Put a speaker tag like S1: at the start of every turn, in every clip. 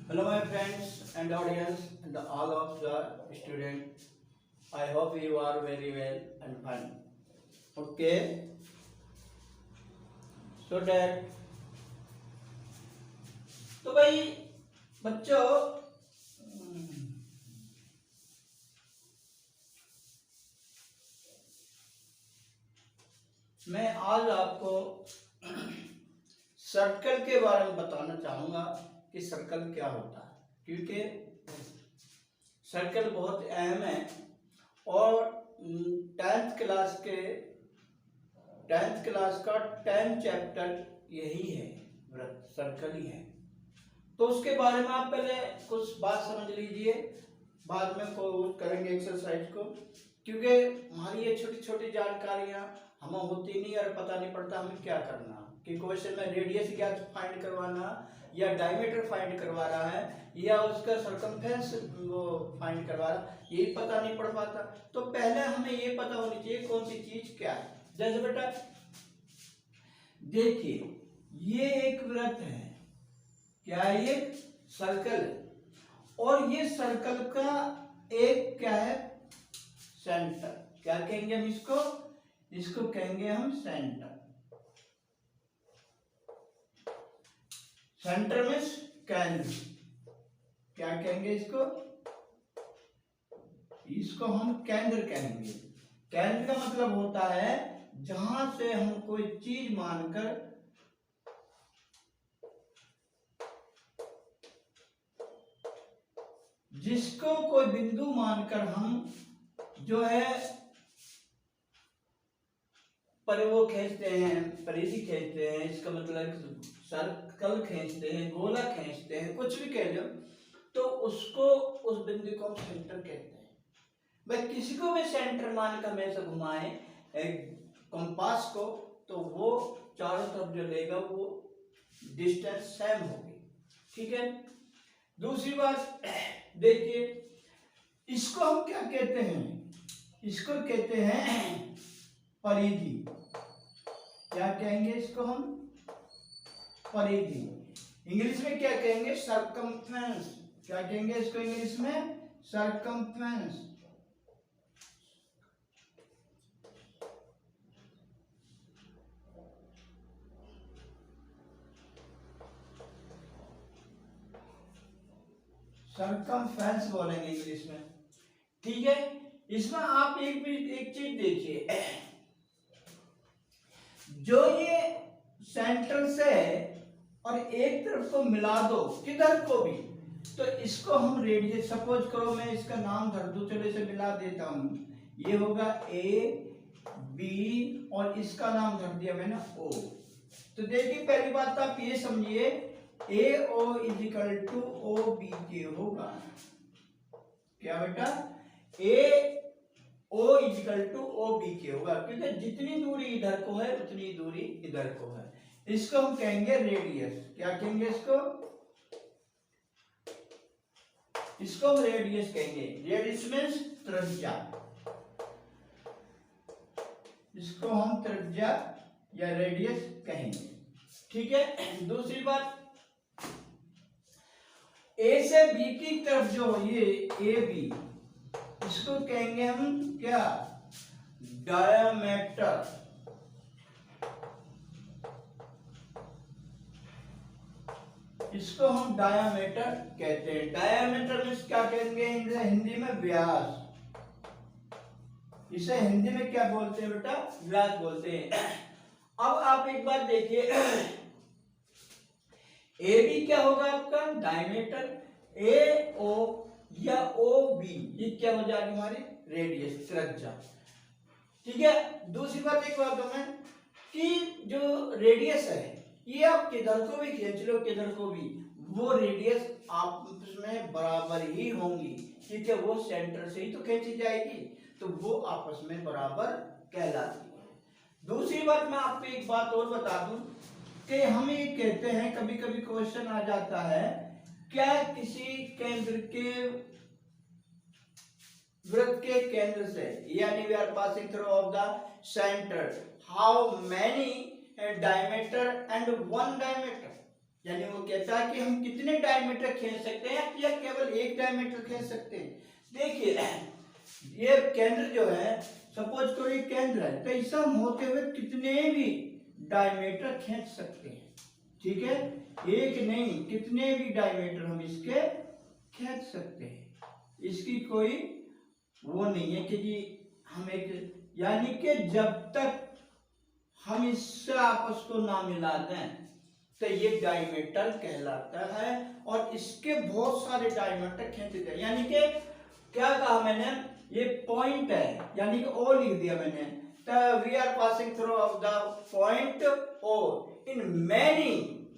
S1: Hello, my friends and audience, and all of the students. I hope you are very well and fine. Okay, so that तो भाई बच्चों मैं आज आपको circle के बारे में बताना चाहूँगा कि सर्कल क्या होता है, क्योंकि सर्कल बहुत अहम है और टेंथ क्लास का 10 चैप्टर यही है, वृत्त सर्कल ही है। तो उसके बारे में आप पहले कुछ बात समझ लीजिए, बाद में को करेंगे एक्सरसाइज को, क्योंकि हमारी ये छोटी छोटी जानकारियां हमें होती नहीं और पता नहीं पड़ता हमें क्या करना, कि क्वेश्चन में रेडियस क्या फाइंड करवाना या डायमीटर फाइंड करवा रहा है या उसका सरकमफेरेंस वो फाइंड करवा रहा है, यही पता नहीं पड़ पाता। तो पहले हमें ये पता होनी चाहिए कौन सी चीज क्या है। जैसे बेटा देखिए, ये एक वृत्त है, क्या है, एक सर्कल है और ये सर्कल का एक क्या है, सेंटर। क्या कहेंगे हम इसको कहेंगे हम सेंटर। सेंटर में केंद्र, क्या कहेंगे इसको हम केंद्र कहेंगे। केंद्र का मतलब होता है जहां से हम कोई चीज मानकर जिसको कोई बिंदु मानकर हम जो है पर वो खींचते हैं, परिधि खींचते हैं, इसका मतलब सर्कल खींचते हैं, गोला खींचते हैं, कुछ भी कह लो, तो उसको उस बिंदु को हम सेंटर कहते हैं। भाई किसी को भी सेंटर मानकर हमेशा घुमाए कंपास को, तो वो चारों तरफ जो लेगा वो डिस्टेंस सेम होगी। ठीक है। दूसरी बात देखिए, इसको हम क्या कहते हैं, इसको कहते हैं परिधि। क्या कहेंगे इसको हम, परिधि। इंग्लिश में क्या कहेंगे, सरकमफेरेंस। क्या कहेंगे इसको इंग्लिश में, सरकमफेरेंस। सरकमफेरेंस बोलेंगे इंग्लिश में। ठीक है। इसमें आप एक चीज देखिए, जो ये सेंटर से और एक तरफ को मिला दो किधर को भी, तो इसको हम रेडियस, सपोज करो मैं इसका नाम धर दूं, चलो इसे मिला देता हूं, ये होगा ए बी और इसका नाम धर दिया मैंने ओ। तो देखिए पहली बात आप ये समझिए, ए ओ इजिकल टू ओ बी के होगा। क्या बेटा, ए ओ इजिकल टू ओ बी के होगा, क्योंकि जितनी दूरी इधर को है उतनी दूरी इधर को है। इसको हम कहेंगे रेडियस। क्या कहेंगे इसको हम रेडियस कहेंगे। रेडियस मींस त्रिज्या, इसको हम त्रिज्या या रेडियस कहेंगे। ठीक है। दूसरी बात, ए से बी की तरफ जो ये ए बी, इसको कहेंगे हम क्या, डायमीटर। इसको हम डायमीटर कहते हैं। डायमीटर में क्या कहेंगे हिंदी में, व्यास। इसे हिंदी में क्या बोलते हैं बेटा, व्यास बोलते हैं। अब आप एक बात देखिए, ए बी क्या होगा आपका, डायमीटर। ए ओ या ओ बी, ये क्या हो जाएगी हमारी रेडियस, त्रिज्या। ठीक है। दूसरी बात एक बात हमें, कि जो रेडियस है ये आप किधर को भी खींच लो, किधर को भी, वो रेडियस आपस में बराबर ही होंगी, क्योंकि वो सेंटर से ही तो खींची जाएगी, तो वो आपस में बराबर कहलाती है। दूसरी बात मैं आपको एक बात और बता दूं कि हम ये कहते हैं, कभी कभी क्वेश्चन आ जाता है, क्या किसी केंद्र के वृत्त के केंद्र से, यानी we are passing through of the centre, how many diameter and one diameter, यानी वो कहता है कि हम कितने डायमीटर खींच सकते हैं या केवल एक डायमीटर खींच सकते हैं। देखिए ये केंद्र जो है, सपोज करो ये केंद्र है, तो इसे हम होते हुए कितने भी डायमीटर खींच सकते हैं। ठीक है, एक नहीं कितने भी डायमीटर हम इसके खींच सकते हैं। इसकी कोई वो नहीं है कि जी हम एक, यानी कि जब तक हम इससे आपस को ना मिला दें तो ये डायमीटर कहलाता है। और इसके बहुत सारे डायमीटर खींचे जाए, यानी कि क्या कहा मैंने, ये पॉइंट है यानी कि ओ लिख दिया मैंने, तो we are passing through of the point O in many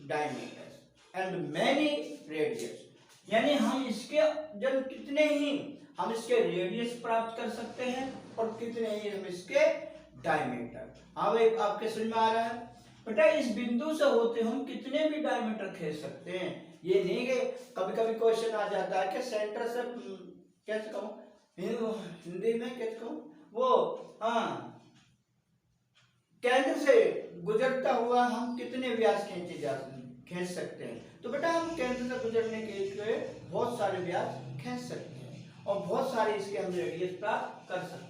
S1: diameters and many radius. यानी हम इसके जब कितने ही हम इसके रेडियस प्राप्त कर सकते हैं और कितने ही हम इसके डायमीटर। हाँ भाई आपके समझ में आ रहा है बेटा, इस बिंदु से होते हम कितने भी डायमीटर खींच सकते हैं। ये नहीं कि कभी कभी क्वेश्चन आ जाता है कि सेंटर से कैसे कहूं, हिंदी में कैसे कहूं, वो हाँ केंद्र से गुजरता हुआ हम कितने व्यास खींच सकते हैं। तो बेटा हम केंद्र से गुजरने के लिए बहुत सारे व्यास खींच सकते हैं और बहुत सारे इसके हम रेडियस प्राप्त कर सकते हैं।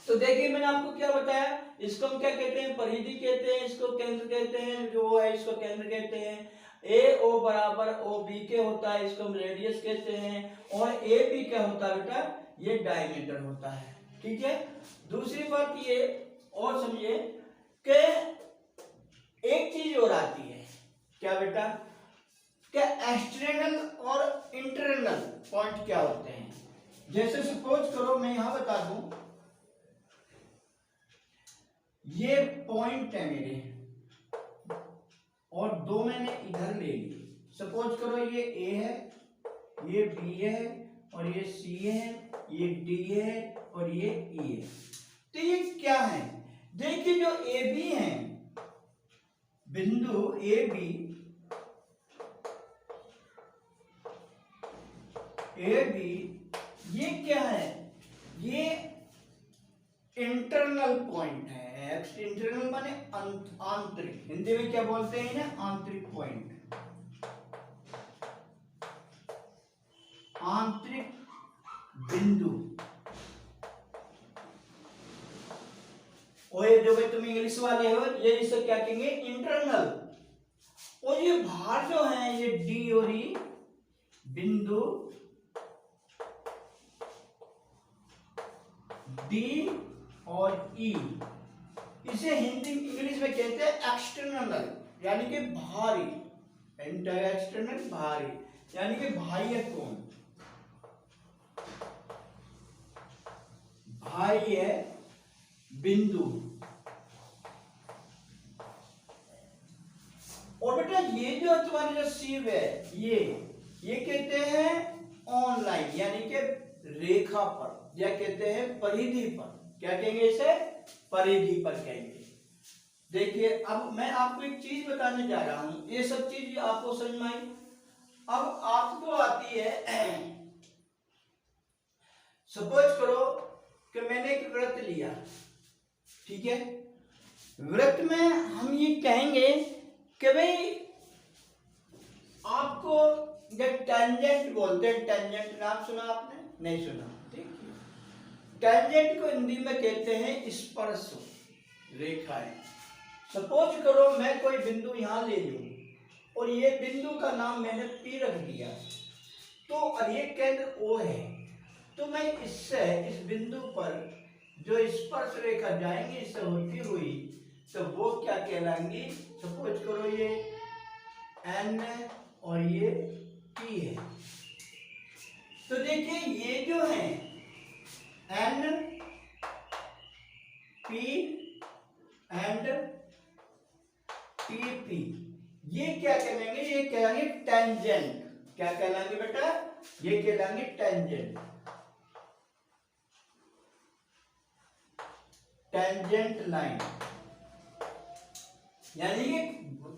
S1: तो देखिए मैंने आपको क्या बताया, इसको हम क्या कहते हैं, परिधि कहते हैं, इसको केंद्र कहते हैं, जो है इसको केंद्र कहते हैं। ए ओ बराबर ओ बी के होता है, इसको हम रेडियस कहते हैं। और ए बी क्या होता है बेटा, ये डायमीटर होता है। ठीक है, दूसरी बात ये और समझिए कि एक चीज और आती है, क्या बेटा, क्या एक्सटर्नल और इंटरनल पॉइंट क्या होते हैं। जैसे सपोज करो मैं यहां बता दूं, ये पॉइंट है मेरे और दो मैंने इधर ले लिए। सपोज करो ये ए है, ये बी है और ये सी है, ये डी है और ये ई है। तो ये क्या है, देखिए जो ए बी है, बिंदु ए बी, ये क्या है, ये इंटरनल पॉइंट है। इंटरनल माने आंतरिक, हिंदी में क्या बोलते हैं ना, आंतरिक पॉइंट, आंतरिक बिंदु। और ये जो भाई तुम इंग्लिश वाले हो, ये इसे क्या कहेंगे, इंटरनल। और ये बाहर जो है ये डी और ई बिंदु, डी और ई, इसे हिंदी इंग्लिश में कहते हैं एक्सटर्नल, यानी कि बाहरी, एक्सटर्नल बाहरी, यानी कि बाह्य कोण, बाह्य बिंदु। और बेटा ये जो तुम्हारी जो सीव है, ये कहते हैं ऑनलाइन, यानी कि रेखा पर, या कहते हैं परिधि पर। क्या कहेंगे इसे, परिधि पर कहेंगे। देखिए अब मैं आपको एक चीज बताने जा रहा हूं, ये सब चीज आपको समझ में आई। अब आपको आती है, सपोज करो कि मैंने एक वृत्त लिया, ठीक है, वृत्त में हम ये कहेंगे कि भाई आपको जब टेंजेंट बोलते हैं, टेंजेंट नाम सुना आपने, नहीं सुना, देखिए टेंजेंट को हिंदी में कहते हैं स्पर्श रेखाएं। सपोज करो मैं कोई बिंदु यहां ले लूं और ये बिंदु का नाम मैंने पी रख दिया, तो और ये केंद्र ओ है, तो मैं इससे इस बिंदु पर जो स्पर्श रेखा जाएंगी इससे होती हुई, तो वो क्या कहलाएंगी। सपोज करो ये एन और ये पी है, तो देखिए ये जो है N P and T P, ये क्या कहलाएंगे, ये कहलाएंगे टेंजेंट। क्या कहलाएंगे बेटा, ये कहलाएंगे टेंजेंट, टेंजेंट लाइन। यानी कि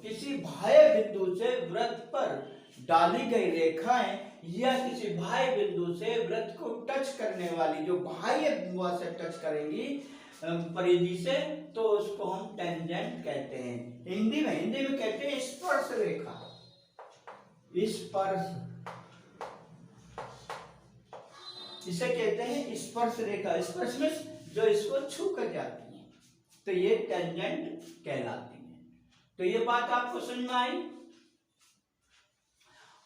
S1: किसी बाह्य बिंदु से वृत्त पर डाली गई रेखाएं या किसी बाह्य बिंदु से वृत्त को टच करने वाली, जो बाह्य बिंदु से टच करेंगी, परिधि से, तो उसको हम टेंजेंट कहते हैं। हिंदी में कहते हैं स्पर्श रेखा, स्पर्श, इसे कहते हैं स्पर्श रेखा। स्पर्श में जो इसको छू कर जाती है, तो ये टेंजेंट कहलाती है। तो ये बात आपको समझ में आई।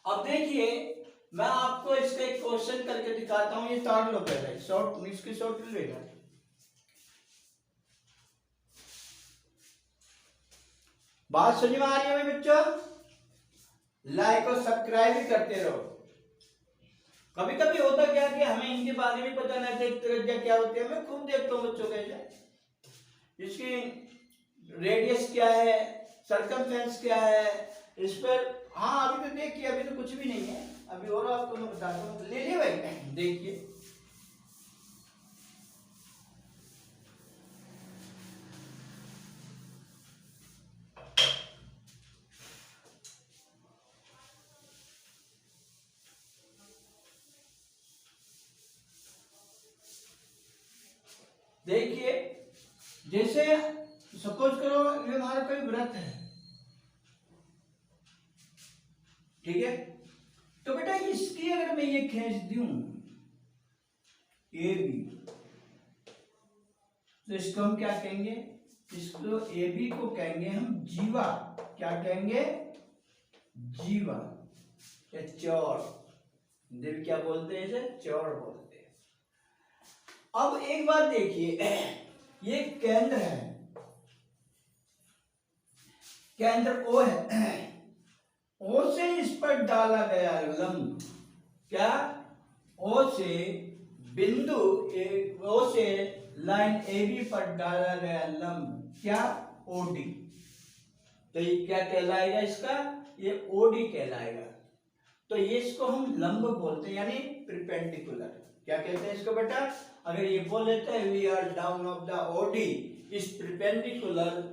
S1: अब देखिए मैं आपको इसका एक क्वेश्चन करके दिखाता हूं। ये तार लो पहले, शॉर्ट इसकी शॉर्ट लेगा। बात समझ में आ रही है बच्चों? लाइक और सब्सक्राइब भी करते रहो। कभी कभी होता क्या कि हमें इनके बारे में पता नहीं त्रिज्या क्या होती है। मैं खूब देखता हूँ बच्चों कैसे, इसकी रेडियस क्या है, सर्कमफेरेंस क्या है, इस पर। हाँ अभी तो देखिए, अभी तो कुछ भी नहीं है, अभी और आपको मैं बताता हूँ। ले लिए भाई, देखिए देखिए जैसे सपोज करो ये हमारा कोई व्रत है, ठीक है। तो बेटा इसकी अगर मैं ये खींच दूं ए बी, तो इसको हम क्या कहेंगे? इसको ए बी को कहेंगे हम जीवा। क्या कहेंगे? जीवा या चौर। दिल क्या बोलते हैं इसे? चौर बोलते हैं। अब एक बात देखिए, ये केंद्र है, केंद्र ओ है, ओ से इस पर डाला गया लंब, क्या? ओ से बिंदु ओ से लाइन ए बी पर डाला गया लंब, क्या? ओडी। तो ये क्या कहलाएगा? इसका ये ओडी कहलाएगा। तो ये इसको हम लंब बोलते हैं, यानी परपेंडिकुलर। क्या कहते हैं इसको बेटा? अगर ये बोल लेते हैं we are down of the OD is perpendicular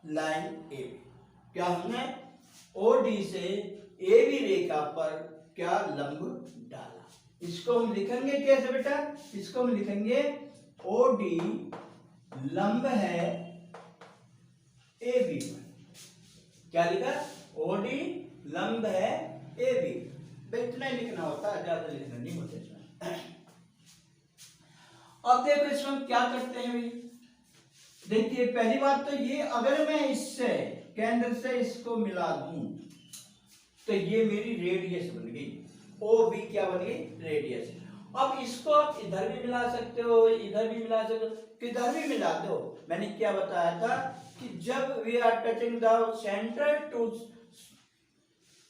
S1: line A B. क्या हमने ओडी से ए बी रेखा पर क्या लंब डाला। इसको हम लिखेंगे कैसे बेटा? इसको हम लिखेंगे ओडी लंब है ए बी पर। क्या लिखा? ओडी लंब है ए बी। भाई इतना ही लिखना होता है, ज्यादा लिखना नहीं होता इसमें। अब देखो इसमें हम क्या करते हैं भाई। देखिए पहली बात तो ये, अगर मैं इससे केंद्र से इसको मिला दूं तो ये मेरी रेडियस बन गई। ओ बी क्या बन गई? रेडियस। अब इसको आप इधर भी मिला सकते हो, इधर भी मिला सकते हो, किधर भी मिला दो। मैंने क्या बताया था कि जब we are touching the centre to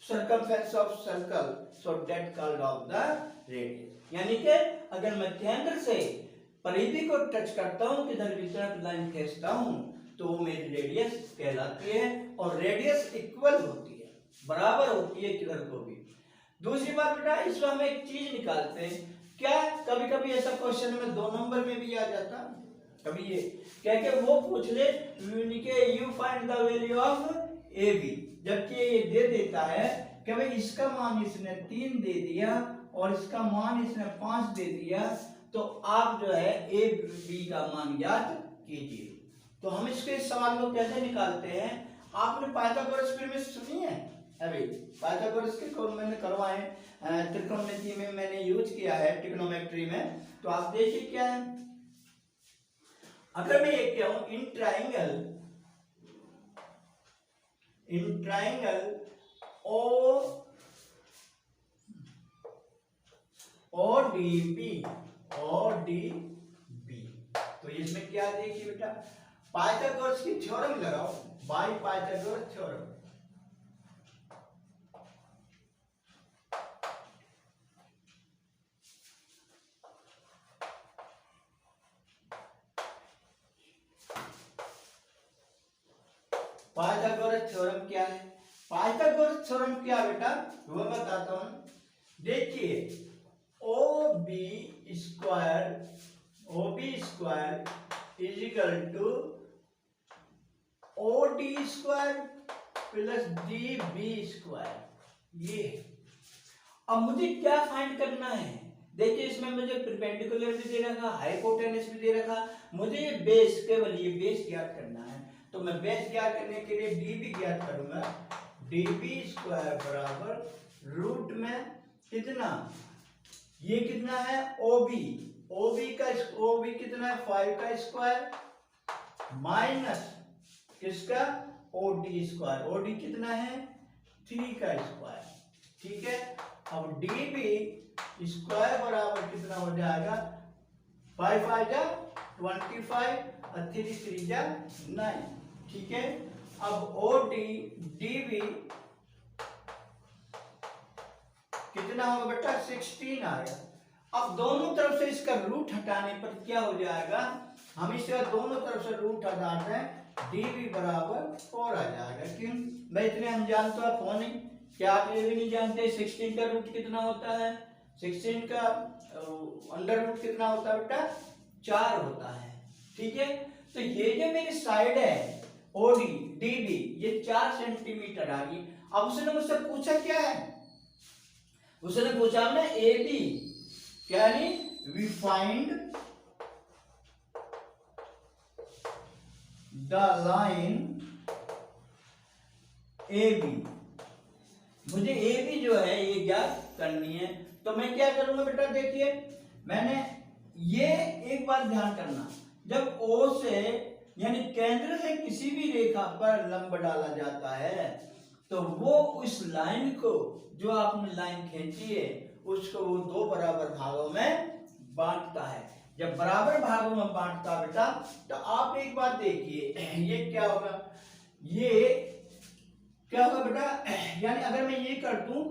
S1: circumference of circle, so that called of the radius। यानी कि अगर मैं केंद्र से परिधि को टच करता हूं, किधर भी तरफ लाइन खींचता हूं, तो वो मेरी रेडियस कहलाती है। और रेडियस इक्वल होती है, बराबर होती है किधर को भी। दूसरी बात बेटा, इसमें हम एक चीज निकालते हैं। क्या कभी कभी ऐसा क्वेश्चन में 2 नंबर में भी आ जाता, कभी ये क्या कि वो पूछ ले you find the value of A B, जबकि ये दे देता है कि भाई इसका मान इसने 3 दे दिया और इसका मान इसने 5 दे दिया, तो आप जो है ए बी का मान ज्ञात कीजिए। तो हम इसके सवाल को कैसे निकालते हैं? आपने पाइथागोरस पिरामिड सुनी है? अभी पाइथागोरस के कौन मैंने करवाए, त्रिकोणमिति में मैंने यूज किया है, ट्रिग्नोमेट्री में। तो आप देखिए क्या है, अगर मैं ये कहूं इन ट्राइंगल ODB, तो इसमें क्या देखिए बेटा, पाइथागोरस की थ्योरम लगाओ, by Pythagoras theorem. Pythagoras theorem क्या है? पाइथागोरस थ्योरम क्या बेटा, वो बताता हूं। देखिए O B square is equal to O D square plus D B square. ये अब मुझे क्या फाइंड करना है? देखिए इसमें मुझे परपेंडिकुलर भी दे रखा, हाइपोटेनस भी दे रखा, मुझे ये बेस, केवल ये बेस ज्ञात करना है। तो मैं बेस ज्ञात करने के लिए डी भी ज्ञात करूंगा, db स्क्वायर बराबर रूट में कितना, ये कितना है ओबी, ओबी कितना है 5 का स्क्वायर माइनस किसका ओडी स्क्वायर, ओडी कितना है 3 का स्क्वायर, ठीक है। अब डीबी स्क्वायर बराबर कितना हो जाएगा 5 5 जा 25 और 3 3 जा 9, ठीक है। अब ओडी डीबी कितना होगा बेटा 16 आएगा। अब दोनों तरफ से इसका रूट हटाने पर क्या हो जाएगा, हम इसका दोनों तरफ से रूट हटा दें, dv बराबर 4 आ जाएगा। क्यों भाई, इतने अनजान तो आप हो नहीं, क्या आप ये भी नहीं जानते 16 का रूट कितना होता है, 16 का अंडर रूट कितना होता है बेटा 4 होता है, ठीक है। तो ये जो मेरी साइड है ओडी डीबी ये 4 सेंटीमीटर आ गई। अब उसने मुझसे पूछा क्या है, उसने पूछा हमने ए बी, क्या नहीं, we find the line A B, मुझे ए बी जो है ये ज्ञात करनी है। तो मैं क्या करूंगा बेटा, देखिए मैंने ये एक बात ध्यान करना, जब ओ से यानी केंद्र से किसी भी रेखा पर लंब डाला जाता है तो वो उस लाइन को, जो आपने लाइन खींची है उसको वो 2 बराबर भागों में बांटता है। जब बराबर भागों में बांटता है बेटा, तो आप एक बात देखिए, ये क्या होगा, ये क्या होगा बेटा, यानी अगर मैं ये कर दूं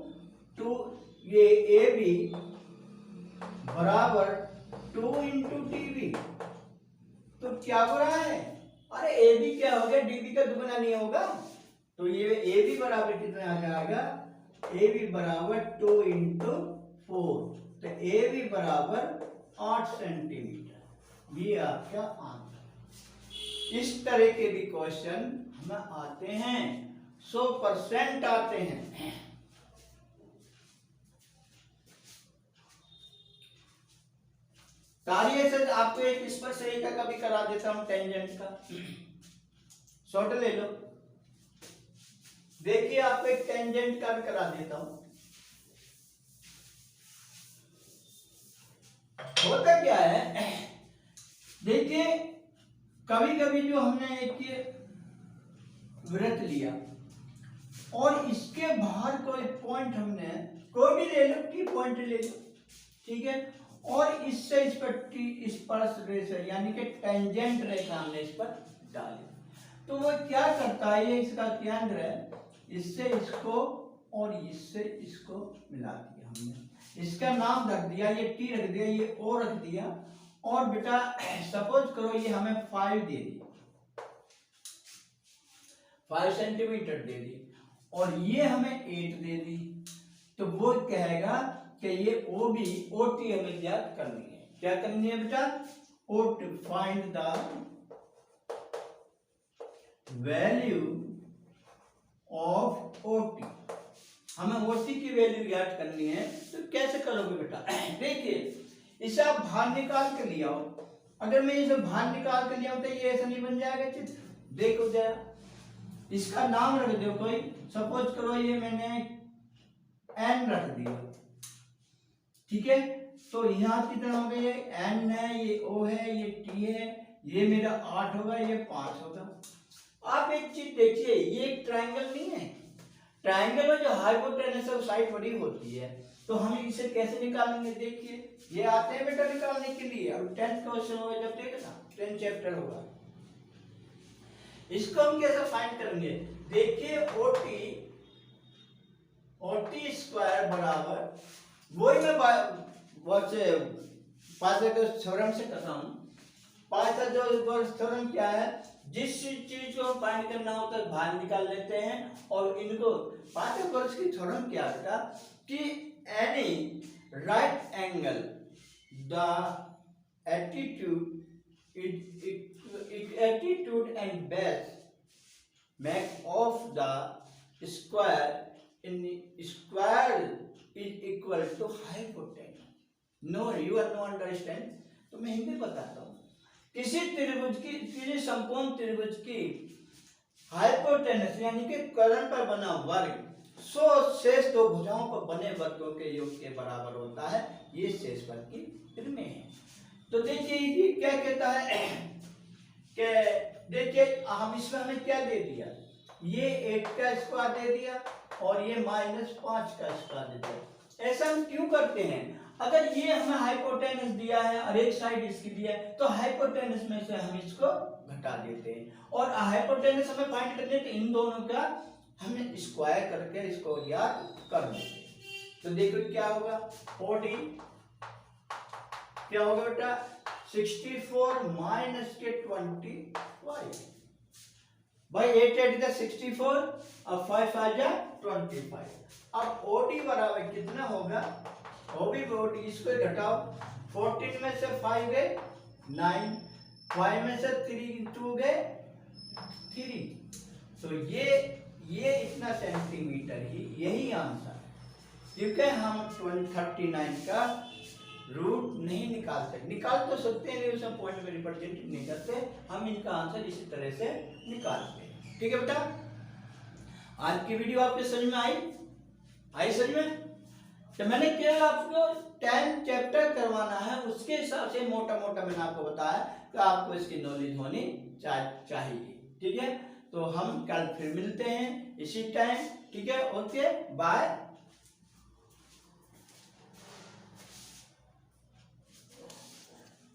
S1: तो ये ए बी बराबर 2 इंटू टीवी, तो क्या हो रहा है, अरे ए बी क्या हो गया, डीबी का दुगना नहीं होगा, तो ये ए बी बराबर कितना आ जाएगा, ए बी बराबर 2 इंटू 4, तो ए बी बराबर 8 सेंटीमीटर। ये आपका आंसर। इस तरह के भी क्वेश्चन हमें आते हैं, 100% आते हैं। कार्य से आपको एक स्पर्श रेखा का भी करा देता हूं, टेंजेंट का, शॉर्ट ले लो। देखिए आपको एक टेंजेंट का भी करा देता हूं। होता क्या है, देखिए कभी कभी जो हमने एक वृत्त लिया और इसके बाहर कोई पॉइंट, हमने कोई भी ले लो, टी पॉइंट ले लो, ठीक है, और इससे इस पर टी स्पर्श रेखा यानी कि टेंजेंट रेखा हमने इस पर डाली, तो वो क्या करता है, ये इसका केंद्र है, इससे इसको और इससे इसको मिला दिया हमने, इसका नाम रख दिया, ये टी रख दिया, ये ओ रख दिया, और बेटा सपोज करो ये हमें 5 दे दी, 5 सेंटीमीटर दे दी, और ये हमें 8 दे दी, तो वो कहेगा कि ये ओ बी ओ टी हमें ज्ञात करनी है। क्या करनी है बेटा, O T, find the value of O T, हमें ओ टी की वैल्यू ज्ञात करनी है। तो कैसे करोगे बेटा, देखिए इसे आप बाहर निकाल के ले आओ, अगर मैं इसे बाहर निकाल के ले आऊं तो ये ऐसा नहीं बन जाएगा चित्र, देखो जरा, इसका नाम रख दो कोई, सपोज करो ये मैंने एन रख दिया, ठीक है, तो यहाँ कितना हो गया, ये एन है, ये ओ है, ये टी है, ये मेरा 8 होगा, ये 5 होगा। आप एक चीज देखिए, ये एक ट्रायंगल नहीं है, ट्रायंगल में जो हाइपोटेनस है साइड बड़ी होती है, तो हम इसे कैसे निकालेंगे, देखिए ये आते हैं बेटा निकालने के लिए। अब 10th क्वेश्चन होगा, जब देखना 10 चैप्टर होगा, इसको हम कैसे फाइंड करेंगे, देखिए ओटी स्क्वायर बराबर, वही मैं पाइथागोरस थ्योरम से करता हूं। पाइथागोरस थ्योरम क्या है, जिस चीज को फाइंड करना होता है बाहर निकाल लेते हैं, और इनको पाइथागोरस की थ्योरम क्या था कि any right angle the attitude and base make of the square in square is equal to hypotenuse, no you are no understand. तो मैं हिंदी बताता हूँ। किसी समकोण त्रिभुज की हाइपोटेनस यानी कि कर्ण पर बना वर्ग 100 शेष दो भुजाओं पर बने वर्गों के योग के बराबर होता है। ये शेष वर्ग की प्रमेय है। तो देखिए ये क्या कहता है कि देखिए हम इसमें हमें क्या दे दिया, ये 8 का स्क्वायर दे दिया और ये -5 का स्क्वायर दे दिया। ऐसा हम क्यों करते हैं? अगर ये हमें हाइपोटेनस दिया है और एक साइड इसकी दिया है तो हाइपोटेनस में से हम इसको घटा देते हैं और हाइपोटेनस हमें फाइंड करने हैं तो इन दोनों का हमें स्क्वायर करके इसको याद कर देते हैं। तो देखो क्या होगा, 40 क्या होगा बेटा 64 माइनस के 25 भाई 8 8 का 64 और 5 5 जा 25। अब OD बराबर कितना होगा, OD इसको घटाओ, 14 में से 5 गए 9, 5 में से 3 2 गए 3, तो ये इतना सेंटीमीटर ही यही आंसर है। क्योंकि हम 39 का रूट नहीं निकाल सकते, निकाल तो सकते हैं लेकिन पॉइंट में रिप्रेजेंट नहीं करते, हम इनका आंसर इसी तरह से निकालते हैं। ठीक है बेटा, आज की वीडियो आपके समझ में आई समझ में? तो मैंने केवल आपको 10 चैप्टर करवाना है, उसके हिसाब से मोटा मोटा मैंने आपको बताया कि आपको इसकी नॉलेज होनी चाहिए। ठीक है, तो हम कल फिर मिलते हैं इसी टाइम। ठीक है, ओके बाय।